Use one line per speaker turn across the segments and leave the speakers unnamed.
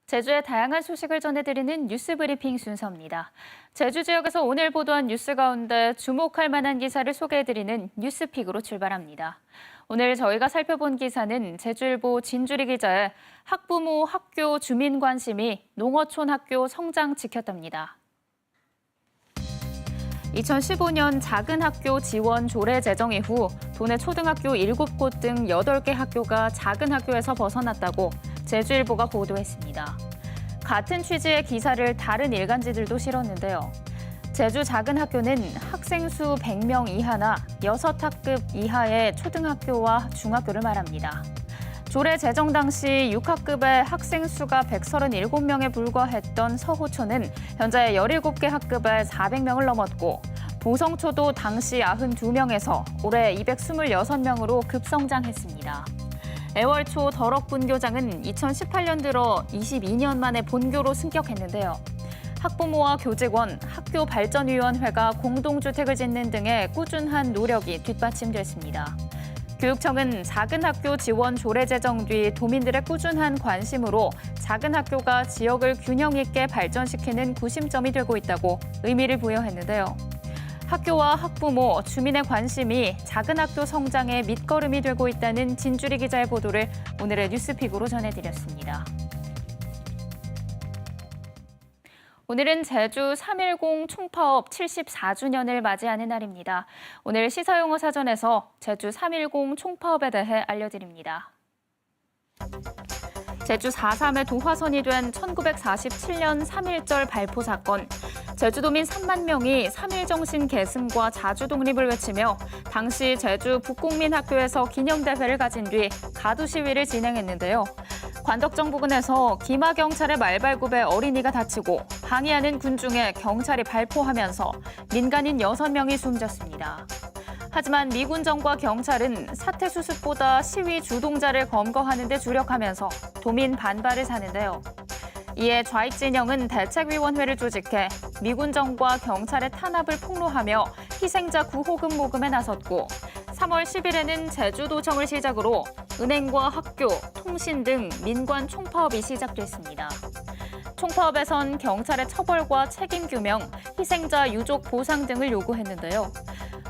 제주의 다양한 소식을 전해드리는 뉴스 브리핑 순서입니다. 제주 지역에서 오늘 보도한 뉴스 가운데 주목할 만한 기사를 소개해드리는 뉴스픽으로 출발합니다. 오늘 저희가 살펴본 기사는 제주일보 진주리 기자의 학부모 학교 주민 관심이 농어촌 학교 성장 지켰답니다. 2015년 작은 학교 지원 조례 제정 이후 도내 초등학교 7곳 등 8개 학교가 작은 학교에서 벗어났다고 제주일보가 보도했습니다. 같은 취지의 기사를 다른 일간지들도 실었는데요. 제주 작은 학교는 학생 수 100명 이하나 6학급 이하의 초등학교와 중학교를 말합니다. 조례 제정 당시 6학급의 학생 수가 137명에 불과했던 서호초는 현재 17개 학급에 400명을 넘었고 보성초도 당시 92명에서 올해 226명으로 급성장했습니다. 애월초 덕럭분교장은 2018년 들어 22년 만에 본교로 승격했는데요. 학부모와 교직원, 학교발전위원회가 공동주택을 짓는 등의 꾸준한 노력이 뒷받침됐습니다. 교육청은 작은 학교 지원 조례 제정 뒤 도민들의 꾸준한 관심으로 작은 학교가 지역을 균형 있게 발전시키는 구심점이 되고 있다고 의미를 부여했는데요. 학교와 학부모, 주민의 관심이 작은 학교 성장의 밑거름이 되고 있다는 진주리 기자의 보도를 오늘의 뉴스픽으로 전해드렸습니다. 오늘은 제주 3.10 총파업 74주년을 맞이하는 날입니다. 오늘 시사용어 사전에서 제주 3.10 총파업에 대해 알려드립니다. 제주 4.3의 도화선이 된 1947년 3.1절 발포 사건. 제주도민 3만 명이 3.1 정신 계승과 자주 독립을 외치며 당시 제주 북국민학교에서 기념대회를 가진 뒤 가두 시위를 진행했는데요. 관덕정 부근에서 기마경찰의 말발굽에 어린이가 다치고 항의하는 군중에 경찰이 발포하면서 민간인 6명이 숨졌습니다. 하지만 미군정과 경찰은 사태 수습보다 시위 주동자를 검거하는 데 주력하면서 도민 반발을 사는데요. 이에 좌익 진영은 대책위원회를 조직해 미군정과 경찰의 탄압을 폭로하며 희생자 구호금 모금에 나섰고 3월 10일에는 제주도청을 시작으로 은행과 학교, 통신 등 민관 총파업이 시작됐습니다. 총파업에선 경찰의 처벌과 책임 규명, 희생자 유족 보상 등을 요구했는데요.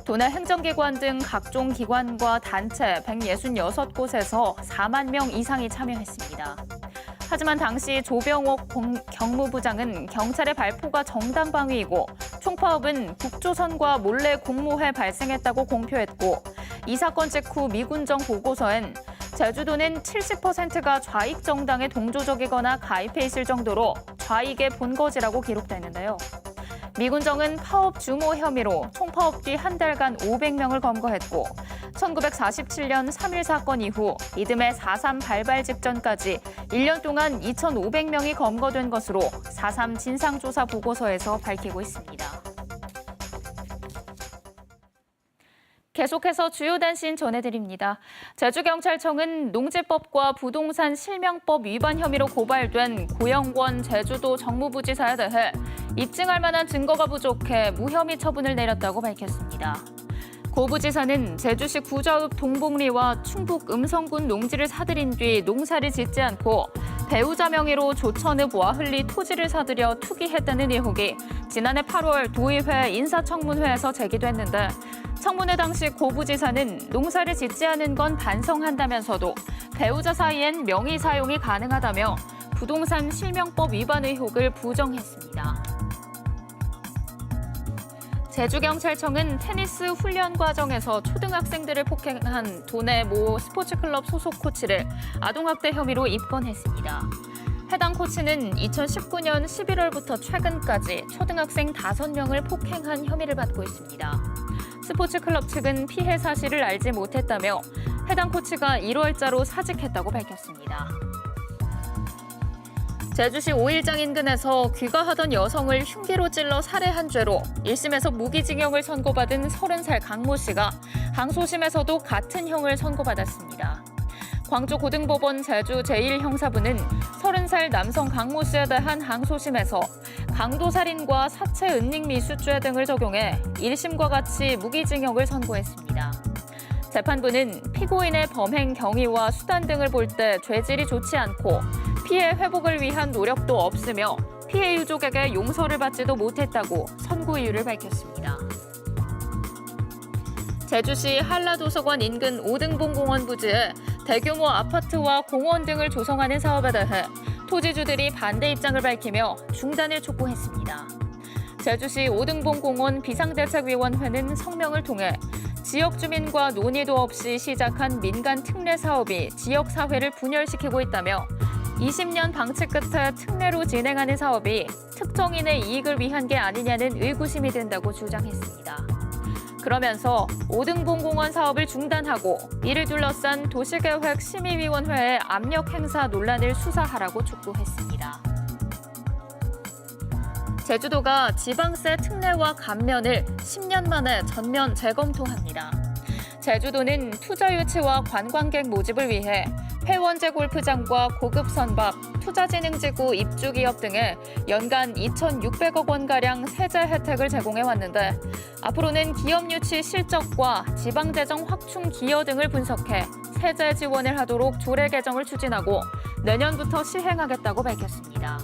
도내 행정기관 등 각종 기관과 단체 166곳에서 4만 명 이상이 참여했습니다. 하지만 당시 조병옥 경무부장은 경찰의 발포가 정당 방위이고 총파업은 북조선과 몰래 공모해 발생했다고 공표했고 이 사건 직후 미군정 보고서엔 제주도는 70%가 좌익 정당에 동조적이거나 가입해 있을 정도로 좌익의 본거지라고 기록되는데요. 미군정은 파업 주모 혐의로 총파업 뒤 한 달간 500명을 검거했고 1947년 3.1 사건 이후 이듬해 4.3 발발 직전까지 1년 동안 2,500명이 검거된 것으로 4.3 진상조사 보고서에서 밝히고 있습니다. 계속해서 주요 단신 전해드립니다. 제주경찰청은 농지법과 부동산 실명법 위반 혐의로 고발된 고영권 제주도 정무부지사에 대해 입증할 만한 증거가 부족해 무혐의 처분을 내렸다고 밝혔습니다. 고 부지사는 제주시 구좌읍 동복리와 충북 음성군 농지를 사들인 뒤 농사를 짓지 않고 배우자 명의로 조천읍 와흘리 토지를 사들여 투기했다는 의혹이 지난해 8월 도의회 인사청문회에서 제기됐는데 청문회 당시 고 부지사는 농사를 짓지 않은 건 반성한다면서도 배우자 사이엔 명의 사용이 가능하다며 부동산 실명법 위반 의혹을 부정했습니다. 제주경찰청은 테니스 훈련 과정에서 초등학생들을 폭행한 도내 모 스포츠클럽 소속 코치를 아동학대 혐의로 입건했습니다. 해당 코치는 2019년 11월부터 최근까지 초등학생 5명을 폭행한 혐의를 받고 있습니다. 스포츠클럽 측은 피해 사실을 알지 못했다며 해당 코치가 1월자로 사직했다고 밝혔습니다. 제주시 오일장 인근에서 귀가하던 여성을 흉기로 찔러 살해한 죄로 1심에서 무기징역을 선고받은 30살 강모 씨가 항소심에서도 같은 형을 선고받았습니다. 광주고등법원 제주 제1형사부는 30살 남성 강모 씨에 대한 항소심에서 강도살인과 사체 은닉미수죄 등을 적용해 1심과 같이 무기징역을 선고했습니다. 재판부는 피고인의 범행 경위와 수단 등을 볼 때 죄질이 좋지 않고 피해 회복을 위한 노력도 없으며 피해 유족에게 용서를 받지도 못했다고 선고 이유를 밝혔습니다. 제주시 한라도서관 인근 오등봉공원 부지에 대규모 아파트와 공원 등을 조성하는 사업에 대해 토지주들이 반대 입장을 밝히며 중단을 촉구했습니다. 제주시 오등봉공원 비상대책위원회는 성명을 통해 지역 주민과 논의도 없이 시작한 민간 특례 사업이 지역 사회를 분열시키고 있다며 20년 방치 끝에 특례로 진행하는 사업이 특정인의 이익을 위한 게 아니냐는 의구심이 든다고 주장했습니다. 그러면서 오등봉공원 사업을 중단하고 이를 둘러싼 도시계획심의위원회의 압력 행사 논란을 수사하라고 촉구했습니다. 제주도가 지방세 특례와 감면을 10년 만에 전면 재검토합니다. 제주도는 투자 유치와 관광객 모집을 위해 회원제 골프장과 고급 선박, 투자진흥지구 입주기업 등에 연간 2,600억 원가량 세제 혜택을 제공해 왔는데 앞으로는 기업 유치 실적과 지방재정 확충 기여 등을 분석해 세제 지원을 하도록 조례 개정을 추진하고 내년부터 시행하겠다고 밝혔습니다.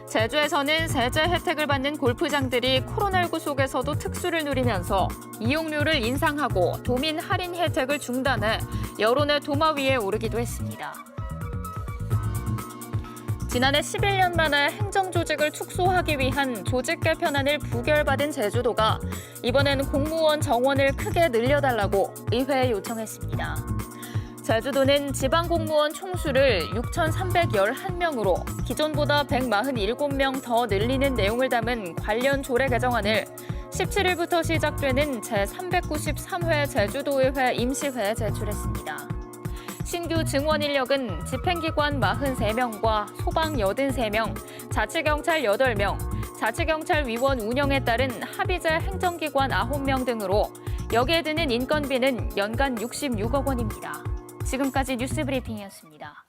제주에서는 세제 혜택을 받는 골프장들이 코로나19 속에서도 특수를 누리면서 이용료를 인상하고 도민 할인 혜택을 중단해 여론의 도마 위에 오르기도 했습니다. 지난해 11년 만에 행정조직을 축소하기 위한 조직 개편안을 부결받은 제주도가 이번엔 공무원 정원을 크게 늘려달라고 의회에 요청했습니다. 제주도는 지방공무원 총수를 6,311명으로 기존보다 147명 더 늘리는 내용을 담은 관련 조례 개정안을 17일부터 시작되는 제393회 제주도의회 임시회에 제출했습니다. 신규 증원 인력은 집행기관 43명과 소방 83명, 자치경찰 8명, 자치경찰위원 운영에 따른 합의제 행정기관 9명 등으로 여기에 드는 인건비는 연간 66억 원입니다. 지금까지 뉴스브리핑이었습니다.